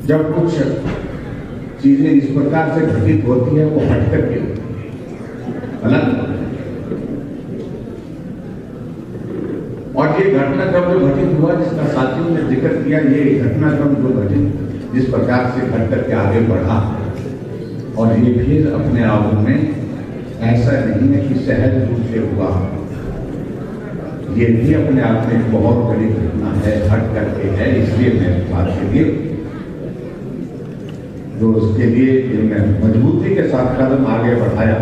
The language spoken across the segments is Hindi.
जब कुछ चीजें इस प्रकार से घटित होती है वो हट करके अलग, और ये घटनाक्रम जो घटित हुआ जिसका साथियों ने जिक्र किया, ये घटनाक्रम जो घटित जिस प्रकार से घट करके आगे बढ़ा, और ये फिर अपने आप में ऐसा नहीं है कि सहज रूप से हुआ, ये भी अपने आप में एक बहुत बड़ी घटना है, हट करके है। इसलिए मैं इस बात के लिए जो उसके लिए मैं मजबूती के साथ कदम आगे बढ़ाया,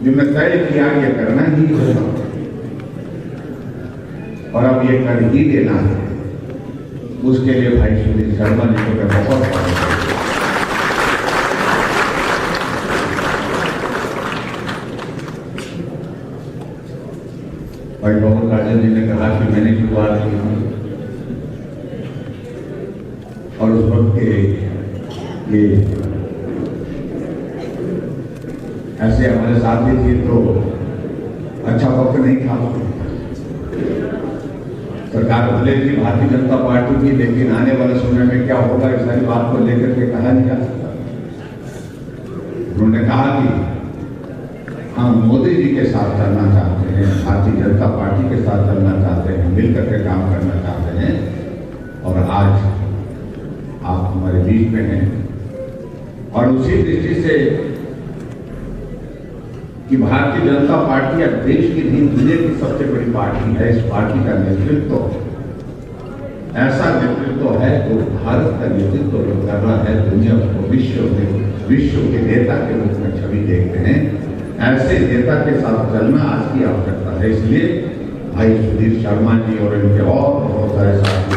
जो मैं तय किया ये करना ही होगा और अब ये कर ही देना है, उसके लिए भाई सुधीर शर्मा जी को मैं बहुत भाई बहुत राजन जी ने कहा कि मैंने शुरुआत की और उस वक्त के ये ऐसे हमारे साथ भी थे तो अच्छा वक्त नहीं था। सरकार भले थी भारतीय जनता पार्टी की, लेकिन आने वाले समय में क्या होगा इस सारी बात को लेकर के कहा नहीं जा सकता। उन्होंने कहा कि हम मोदी जी के साथ चलना चाहते हैं, भारतीय जनता पार्टी के साथ चलना चाहते हैं, मिलकर के काम करना चाहते हैं, और आज आप हमारे बीच में हैं। और उसी दृष्टि से कि भारतीय जनता पार्टी अब देश की नहीं दुनिया की सबसे बड़ी पार्टी है, इस पार्टी का नेतृत्व ऐसा नेतृत्व है जो भारत का नेतृत्व जो कर रहा है, दुनिया को विश्व के नेता के रूप में छवि देखते हैं, ऐसे नेता के साथ चलना आज की आवश्यकता है। इसलिए भाई सुधीर शर्मा जी और इनके और बहुत सारे साथी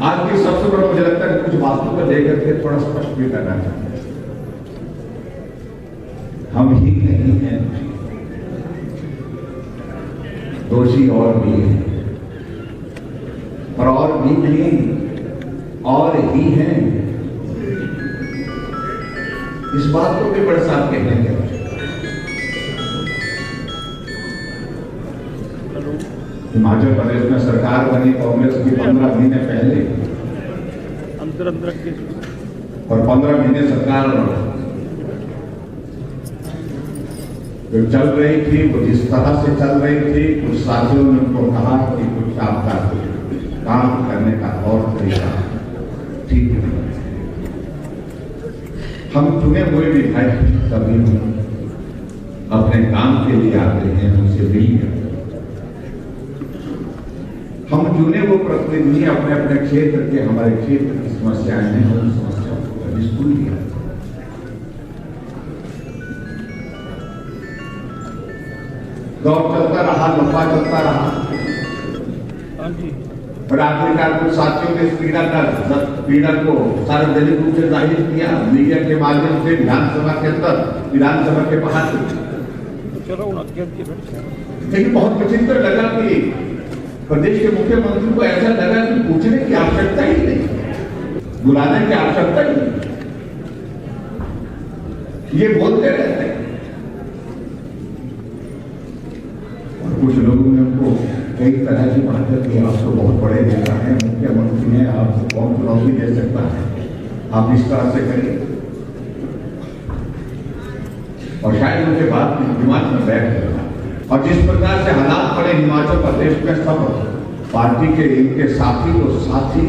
आज की सबसे बड़ा मुझे लगता है कुछ बातों को लेकर के थोड़ा स्पष्ट भी करना चाहते हैं। हम ही नहीं हैं, दोषी और भी हैं, और भी नहीं और ही हैं। इस बात को भी बड़े साथ कहने की आवश्यकता है। हिमाचल प्रदेश में सरकार बनी कांग्रेस की 15 महीने पहले, और 15 महीने सरकार जो चल रही थी वो जिस तरह से चल रही थी, कुछ साथियों ने उनको कहा कि कुछ आपका काम करने का और तरीका ठीक नहीं। हम चुने हुए विधायक सभी अपने काम के लिए आते हैं, उनसे मिलकर हम चुने वो प्रतिनिधि अपने अपने क्षेत्र के, हमारे क्षेत्र की समस्याएं हैं, उन समस्याओं को स्कूल दिया। दौर चलता रहा, लंबा चलता रहा, और आखिरकार कुछ साथियों ने इस पीड़ा को सार्वजनिक रूप से जाहिर किया, मीडिया के माध्यम से, विधानसभा के अंदर, विधानसभा के बाहर। लेकिन बहुत विचित्र लगा कि प्रदेश के मुख्यमंत्री को ऐसा लगा कि पूछने की आवश्यकता ही नहीं, बुलाने की आवश्यकता ही नहीं, ये बोलते रहते हैं। और कुछ लोगों ने उनको कई तरह की बातें की, आप तो बहुत बड़े नेता हैं, मुख्यमंत्री हैं, आपको कौन चुनौती दे सकता है, आप इस तरह से करिए। और शायद उनके बाद दिमाग में बैठ गया। और जिस प्रकार से हालात पड़े हिमाचल प्रदेश में, सब पार्टी के इनके साथी तो साथी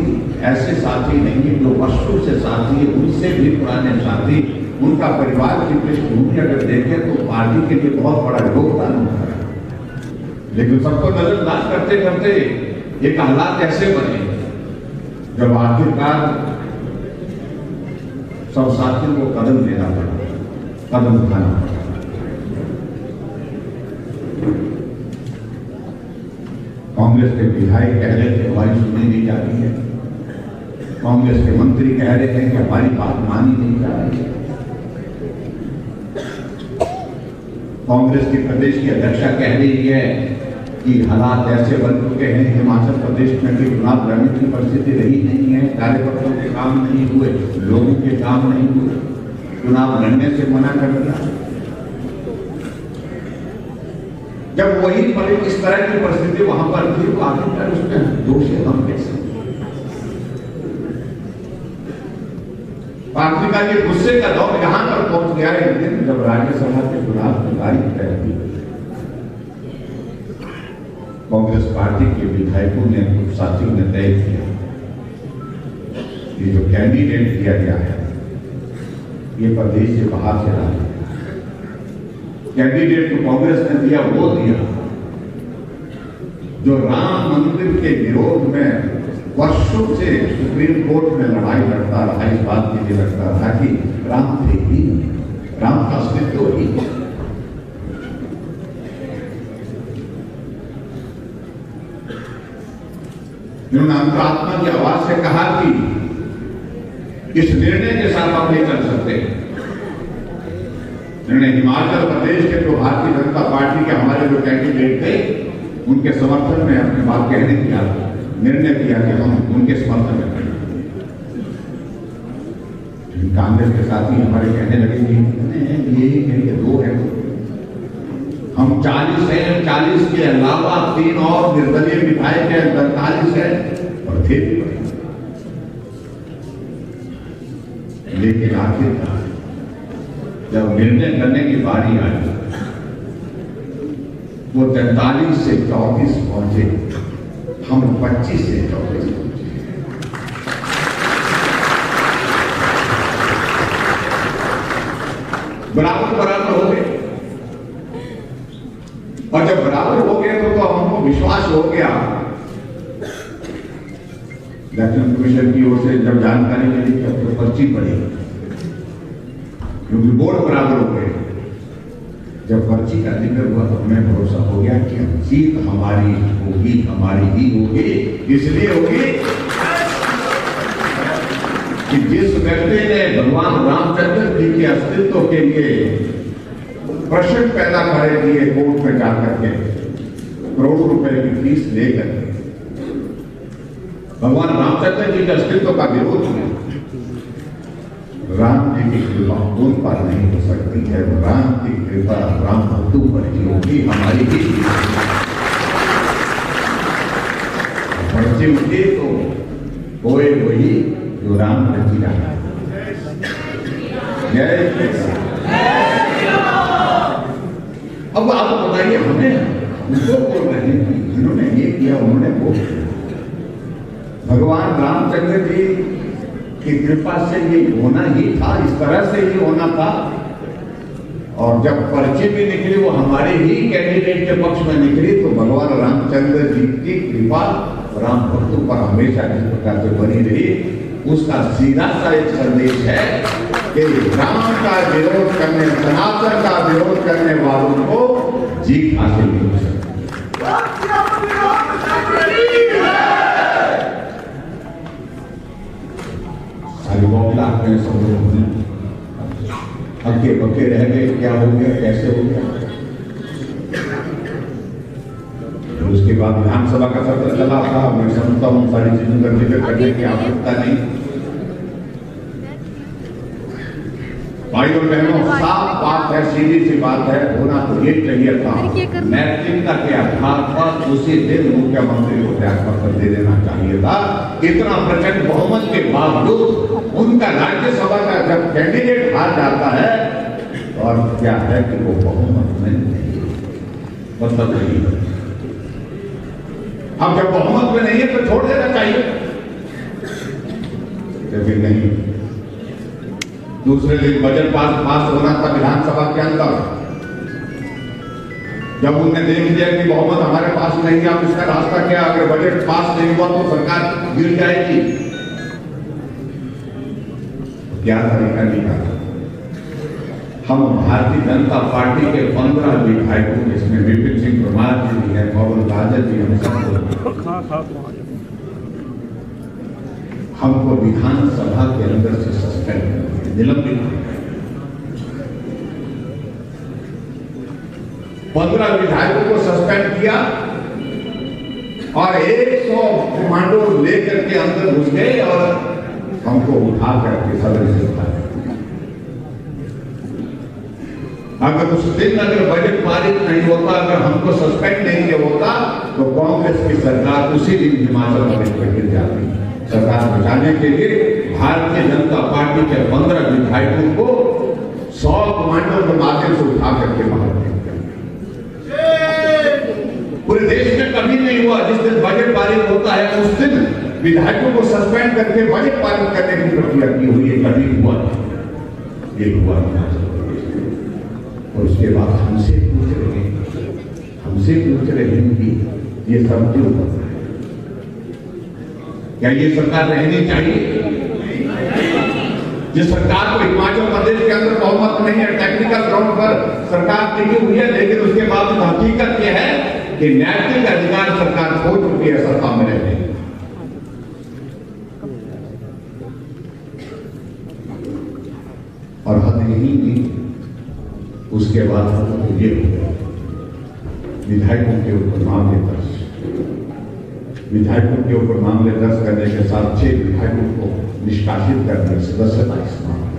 ऐसे साथी नहीं जो वर्षों से साथी है, उनसे भी पुराने साथी, उनका परिवार की पृष्ठभूमि अगर देखें तो पार्टी के लिए बहुत बड़ा योगदान होता है। लेकिन सबको नजरअंदाज करते करते एक हालात ऐसे बने जब आखिरकार सब साथियों को कदम लेना पड़ा, कदम उठाना पड़ा। कांग्रेस के विधायक कह रहे थे हमारी सुनी नहीं जा रही है, कांग्रेस के मंत्री कह रहे हैं कि हमारी बात मानी नहीं जा रही है, कांग्रेस की प्रदेश की अध्यक्षा कह रही है कि हालात ऐसे बन चुके हैं हिमाचल प्रदेश में कि चुनाव लड़ने की परिस्थिति रही नहीं है, कार्यकर्ताओं के काम नहीं हुए, लोगों के काम नहीं हुए, चुनाव लड़ने से मना कर दिया। जब वही इस तरह की परिस्थिति वहां पर थी तो आखिरकार उसमें दोषी हम कैसे? आखिरकार ये गुस्से का दौर यहां पर पहुंच गया एक दिन जब राज्यसभा के चुनाव की तारीख तय हुई, कांग्रेस पार्टी के विधायकों ने, कुछ साथियों ने तय किया ये जो कैंडिडेट दिया गया है ये प्रदेश से बाहर से रहा है। कैंडिडेट जो कांग्रेस ने दिया वो दिया जो राम मंदिर के विरोध में वर्षों से सुप्रीम कोर्ट में लड़ाई लड़ता रहा, इस बात के लिए लड़ता रहा कि राम थे ही, राम का अस्तित्व ही। उन्होंने अंतरात्मा की आवाज से कहा कि इस निर्णय के साथ हम नहीं चल सकते। उन्होंने हिमाचल प्रदेश के जो भारतीय जनता पार्टी के हमारे जो कैंडिडेट थे उनके समर्थन में अपनी बात कहने की निर्णय किया कि हम उनके समर्थन में खड़े। कांग्रेस के साथी हमारे कहने लगे ये दो है, हम 40 हैं, 40 के अलावा 3 और निर्दलीय विधायक हैं, 45 है और फिर लेकिन आखिरकार जब निर्णय करने की बारी आई वो 43 से 34 पहुंचे, हम 25 से 34 पहुंचे। बराबर हो गए और जब बराबर हो गए तो हमको विश्वास हो गया। इलेक्शन कमीशन की ओर से जब जानकारी मिली तब तो पर्ची पड़ी क्योंकि वोट बराबर हो गए। जब पर्ची का जिक्र हुआ तो हमें भरोसा हो गया कि जीत हमारी होगी, हमारी ही होगी। इसलिए होगी कि जिस व्यक्ति ने भगवान रामचंद्र जी के अस्तित्व के लिए प्रश्न पैदा करे दिए कोर्ट में जाकर के करोड़ों रुपए की फीस लेकर भगवान रामचंद्र जी के अस्तित्व का विरोध किया, राम जी की कृपा उन पर नहीं हो सकती है, राम की कृपा राम भक्तों पर ही होगी, हमारी ही पर्ची उठे तो होए वही जो राम रची रहा है। जय अब आप बताइए हमें उनको बोल रहे हैं जिन्होंने ये किया उन्होंने वो किया। भगवान रामचंद्र जी की कृपा से ये होना ही था, इस तरह से ही होना था। और जब पर्ची भी निकली वो हमारे ही कैंडिडेट के पक्ष में निकली तो भगवान रामचंद्र जी की कृपा राम भक्तों पर हमेशा इस प्रकार से बनी रही। उसका सीधा सा एक संदेश है कि राम का विरोध करने, सनातन का विरोध करने वालों को जीत हासिल नहीं हो सकती। हल्के पक्के रह गए, क्या हो गया, कैसे हो गया। उसके बाद विधानसभा का सत्र चला था। मैं समझता हूँ सारी चीजों का जिक्र करने की आवश्यकता नहीं। भाई और बहनों, साफ बात है, सीधी सी बात है, होना तो ये चाहिए था। नैतिकता के आधार पर उसी दिन मुख्यमंत्री को त्यागपत्र दे देना चाहिए था। इतना प्रचंड बहुमत के बावजूद उनका राज्यसभा का जब कैंडिडेट हार जाता है और क्या है कि वो बहुमत में नहीं, मतलब नहीं। अब जब बहुमत में नहीं है तो छोड़ देना चाहिए, लेकिन नहीं। दूसरे दिन बजट पास होना था विधानसभा के अंदर। जब उन्होंने देख लिया कि बहुमत हमारे पास नहीं है, अब इसका रास्ता क्या, अगर बजट पास नहीं हुआ तो सरकार गिर जाएगी। क्या तरीका निकाला? हम भारतीय जनता पार्टी के 15 विधायकों, जिसमें विपिन सिंह परमार जी भी है, पवन राजन जी, हमको विधानसभा के अंदर से सस्पेंड कर निलंबित 15 विधायकों को सस्पेंड किया और 100 कमांडो लेकर के अंदर घुस गए और हमको उठा करके सदन से उठा अगर उस दिन अगर बजट पारित नहीं होता, अगर हमको सस्पेंड नहीं किया होता, तो कांग्रेस की सरकार उसी दिन हिमाचल प्रदेश में गिर जाती। सरकार बचाने के लिए भारतीय जनता पार्टी के 15 विधायकों को 100 कमांडों के माध्यम से उठा करके बाहर फेंक दिया। पूरे देश में कभी नहीं हुआ। जिस दिन बजट पारित होता है उस दिन विधायकों को सस्पेंड करके बजट पारित करने की प्रक्रिया की हुई है, कभी हुआ। ये हुआ हिमाचल प्रदेश में। और उसके बाद हमसे पूछ रहे हैं कि ये सब क्यों कर रहा है? क्या ये सरकार रहनी चाहिए? जिस सरकार को हिमाचल प्रदेश के अंदर बहुमत नहीं है, टेक्निकल ग्राउंड पर सरकार टिकी हुई है, लेकिन उसके बाद हकीकत यह है कि नैतिक अधिकार सरकार खो चुकी है सत्ता में रहने। और हद यही नहीं, उसके बाद ये हो गया विधायकों के ऊपर मामले दर्ज। विधायकों के ऊपर मामले दर्ज करने के साथ 6 विधायकों को निष्कासित करने सदस्यता इस मामले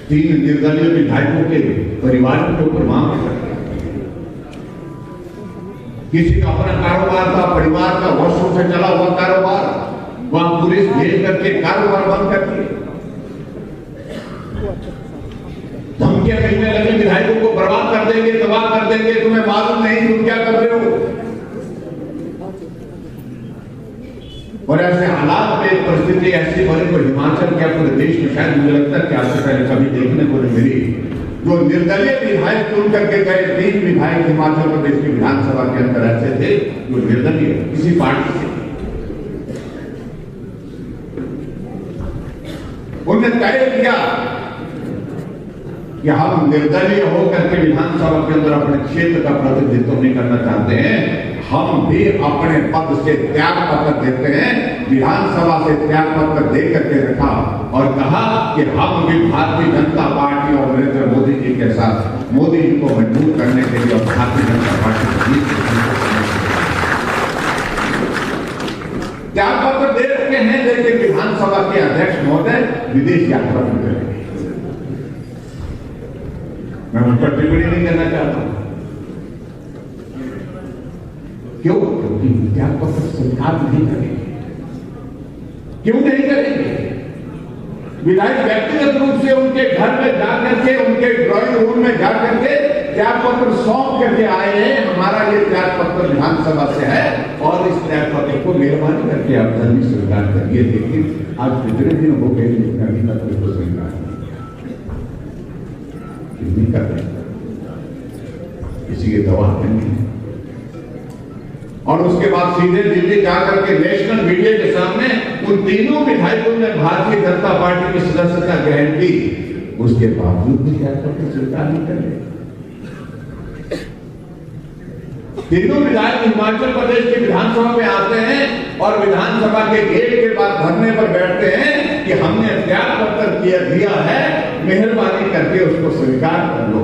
3 निर्दलीय विधायकों के परिवारों के ऊपर मामले दर्ज। किसी का अपना कारोबार था, परिवार का वर्षों से चला हुआ कारोबार, वहां पुलिस भेज करके कारोबार बंद कर दिए। धमकियां मिलने लगी, विधायकों को बर्बाद कर देंगे, तबाह कर देंगे, तुम्हें मालूम नहीं तुम क्या कर रहे हो। और ऐसे हालात में परिस्थिति ऐसी बनी तो हिमाचल क्या पूरे देश में शायद मुझे लगता है कि आज से पहले कभी देखने को नहीं मिली। जो निर्दलीय विधायक चुन करके गए 3 विधायक हिमाचल प्रदेश की विधानसभा के अंदर ऐसे थे जो निर्दलीय किसी पार्टी से, उन्होंने तय किया कि हम निर्दलीय होकर के विधानसभा के अंदर अपने क्षेत्र का प्रतिनिधित्व नहीं करना चाहते हैं, हम भी अपने पद से त्याग पत्र देते हैं। विधानसभा से त्याग पत्र दे करके रखा और कहा कि हम भी भारतीय जनता पार्टी और नरेंद्र मोदी जी के साथ मोदी जी को मजबूत करने के लिए और भारतीय जनता पार्टी को जीत त्याग पत्र दे रखे हैं। लेकिन विधानसभा के अध्यक्ष महोदय विदेश यात्रा में करेंगे। मैं उन पर टिप्पणी नहीं करना चाहता। क्यों? क्योंकि त्याग पत्र स्वीकार नहीं करेंगे। क्यों नहीं करेंगे? विधायक व्यक्तिगत रूप से उनके घर में जाकर के, उनके ड्राइंग रूम में जाकर के त्याग पत्र सौंप करके आए हैं। हमारा ये त्याग पत्र विधानसभा से है और इस त्याग पत्र को मेहरबानी करके आप जल्दी स्वीकार करिए। लेकिन आज कितने दिन हो गए लेकिन अभी तक उसको स्वीकार नहीं कर रहे, किसी के गवाह नहीं है। और उसके बाद सीधे दिल्ली जाकर के नेशनल मीडिया के सामने उन तीनों विधायकों ने भारतीय जनता पार्टी की सदस्यता ग्रहण की, उसके बावजूद भी त्याग पत्र स्वीकार नहीं कर रहे। तीनों विधायक हिमाचल प्रदेश की विधानसभा में आते हैं और विधानसभा के गेट के बाद धरने पर बैठते हैं कि हमने त्याग पत्र दिया है, मेहरबानी करके उसको स्वीकार कर लो।